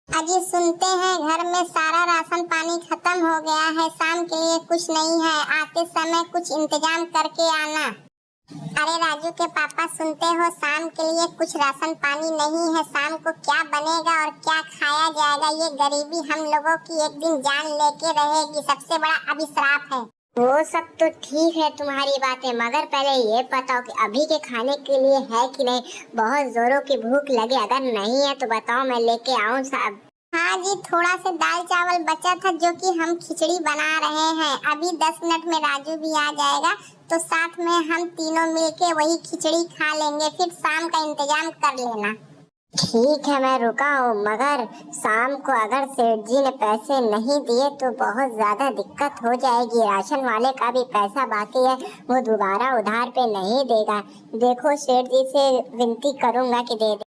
अजी सुनते हैं घर में सारा राशन पानी खत्म हो गया है, शाम के लिए कुछ नहीं है, आते समय कुछ इंतजाम करके आना। अरे राजू के पापा सुनते हो, शाम के लिए कुछ राशन पानी नहीं है, शाम को क्या बनेगा और क्या खाया जाएगा? ये गरीबी हम लोगों की एक दिन जान लेके रहेगी, सबसे बड़ा अभिश्राप है। वो सब तो ठीक है तुम्हारी बातें, मगर पहले ये बताओ कि अभी के खाने के लिए है कि नहीं? बहुत जोरों की भूख लगे, अगर नहीं है तो बताओ, मैं लेके आऊं साहब। हाँ जी, थोड़ा से दाल चावल बचा था जो कि हम खिचड़ी बना रहे हैं। अभी 10 मिनट में राजू भी आ जाएगा तो साथ में हम तीनों मिलके वही खिचड़ी खा लेंगे, फिर शाम का इंतजाम कर लेना। ठीक है, मैं रुका हूँ, मगर शाम को अगर सेठ जी ने पैसे नहीं दिए तो बहुत ज्यादा दिक्कत हो जाएगी। राशन वाले का भी पैसा बाकी है, वो दोबारा उधार पे नहीं देगा। देखो सेठ जी से विनती करूंगा कि दे दे।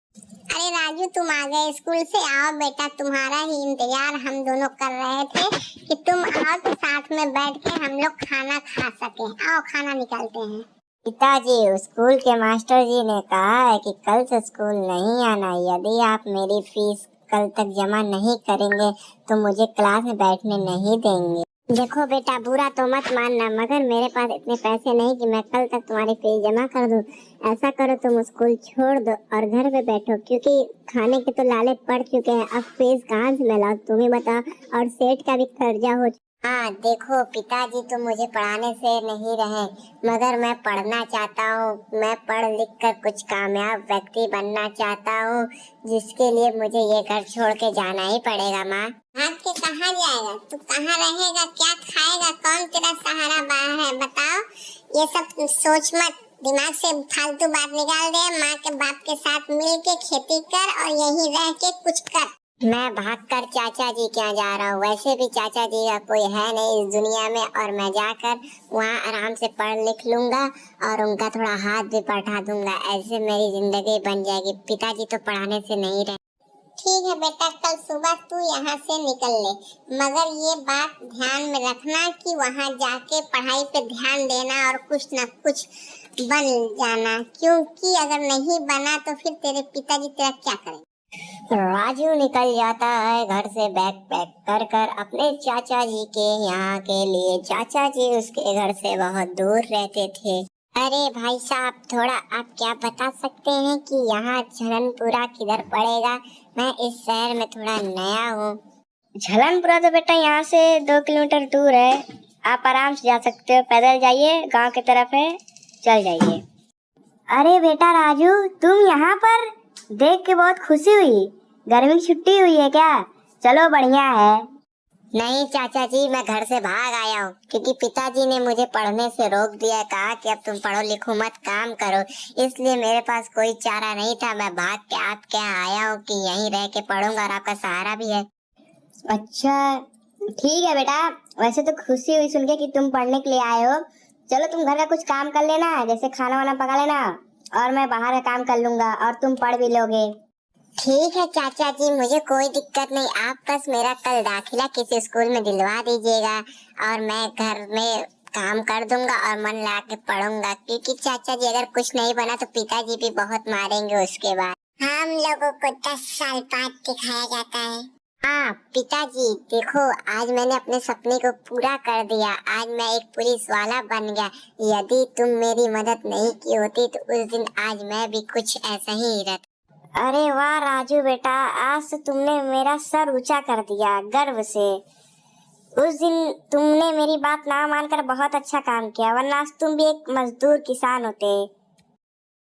अरे राजू तुम आ गए स्कूल से, आओ बेटा, तुम्हारा ही इंतजार हम दोनों कर रहे थे कि तुम आओ तो साथ में बैठ के हम लोग खाना खा सके। आओ खाना निकालते हैं। पिताजी, स्कूल के मास्टर जी ने कहा है कि कल से स्कूल नहीं आना। यदि आप मेरी फीस कल तक जमा नहीं करेंगे तो मुझे क्लास में बैठने नहीं देंगे। देखो बेटा, बुरा तो मत मानना, मगर मेरे पास इतने पैसे नहीं कि मैं कल तक तुम्हारी फीस जमा कर दूं। ऐसा करो, तुम स्कूल छोड़ दो और घर पे बैठो, क्योंकि खाने के तो लाले पड़ चुके हैं, अब फीस कहाँ से मैं लाऊं, तुम ही बताओ। और सेठ का भी कर्जा हो। हाँ देखो पिताजी, तुम मुझे पढ़ाने से नहीं रहे, मगर मैं पढ़ना चाहता हूँ। मैं पढ़ लिख कर कुछ कामयाब व्यक्ति बनना चाहता हूँ, जिसके लिए मुझे ये घर छोड़ के जाना ही पड़ेगा। माँ, भाग के कहाँ जाएगा तू? कहाँ रहेगा? क्या खाएगा? कौन तेरा सहारा बाहर है? बताओ। ये सब सोच मत, दिमाग से फालतू बात निकाल दे। माँ के बाप के साथ मिल के खेती कर और यहीं रह के कुछ कर। मैं भागकर चाचा जी के यहाँ जा रहा हूँ, वैसे भी चाचा जी का कोई है नहीं इस दुनिया में, और मैं जाकर वहाँ आराम से पढ़ लिख लूंगा और उनका थोड़ा हाथ भी पढ़ा दूंगा। ऐसे मेरी जिंदगी बन जाएगी। पिताजी तो पढ़ाने से नहीं रहे। ठीक है बेटा, कल सुबह तू यहाँ से निकल ले, मगर ये बात ध्यान में रखना कि वहाँ जाके पढ़ाई पे ध्यान देना और कुछ न कुछ बन जाना, क्योंकि अगर नहीं बना तो फिर तेरे पिताजी तेरा क्या करेंगे? राजू निकल जाता है घर से बैग पैक कर कर अपने चाचा जी के यहाँ के लिए। चाचा जी उसके घर से बहुत दूर रहते थे। अरे भाई साहब, थोड़ा आप क्या बता सकते हैं कि यहाँ झलनपुरा किधर पड़ेगा? मैं इस शहर में थोड़ा नया हूँ। झलनपुरा तो बेटा यहाँ से 2 किलोमीटर दूर है, आप आराम से जा सकते हो, पैदल जाइए, गांव की तरफ है, चल जाइए। अरे बेटा राजू, तुम यहाँ पर देख के बहुत खुशी हुई, गर्मी की छुट्टी हुई है क्या? चलो बढ़िया है। नहीं चाचा जी, मैं घर से भाग आया हूँ क्योंकि पिताजी ने मुझे पढ़ने से रोक दिया, कहा कि अब तुम पढ़ो लिखो मत, काम करो, इसलिए मेरे पास कोई चारा नहीं था। मैं भाग के आपके यहाँ आया हूँ कि यहीं रह के पढ़ूंगा और आपका सहारा भी है। अच्छा ठीक है बेटा, वैसे तो खुशी हुई सुन के कि तुम पढ़ने के लिए आए हो। चलो तुम घर का कुछ काम कर लेना, जैसे खाना वाना पका लेना, और मैं बाहर का काम कर लूंगा और तुम पढ़ भी लोगे। ठीक है चाचा जी, मुझे कोई दिक्कत नहीं, आप बस मेरा कल दाखिला किसी स्कूल में दिलवा दीजिएगा और मैं घर में काम कर दूंगा और मन लगा के पढ़ूंगा, क्योंकि चाचा जी अगर कुछ नहीं बना तो पिताजी भी बहुत मारेंगे उसके बाद। हम लोगों को 10 साल बाद दिखाया जाता है। हाँ पिताजी, देखो आज मैंने अपने सपने को पूरा कर दिया, आज मैं एक पुलिस वाला बन गया। यदि तुम मेरी मदद नहीं की होती तो उस दिन आज मैं भी कुछ ऐसा ही रहता। अरे वाह राजू बेटा, आज तो तुमने मेरा सर ऊंचा कर दिया गर्व से। उस दिन तुमने मेरी बात ना मानकर बहुत अच्छा काम किया, वरना आज तुम भी एक मजदूर किसान होते।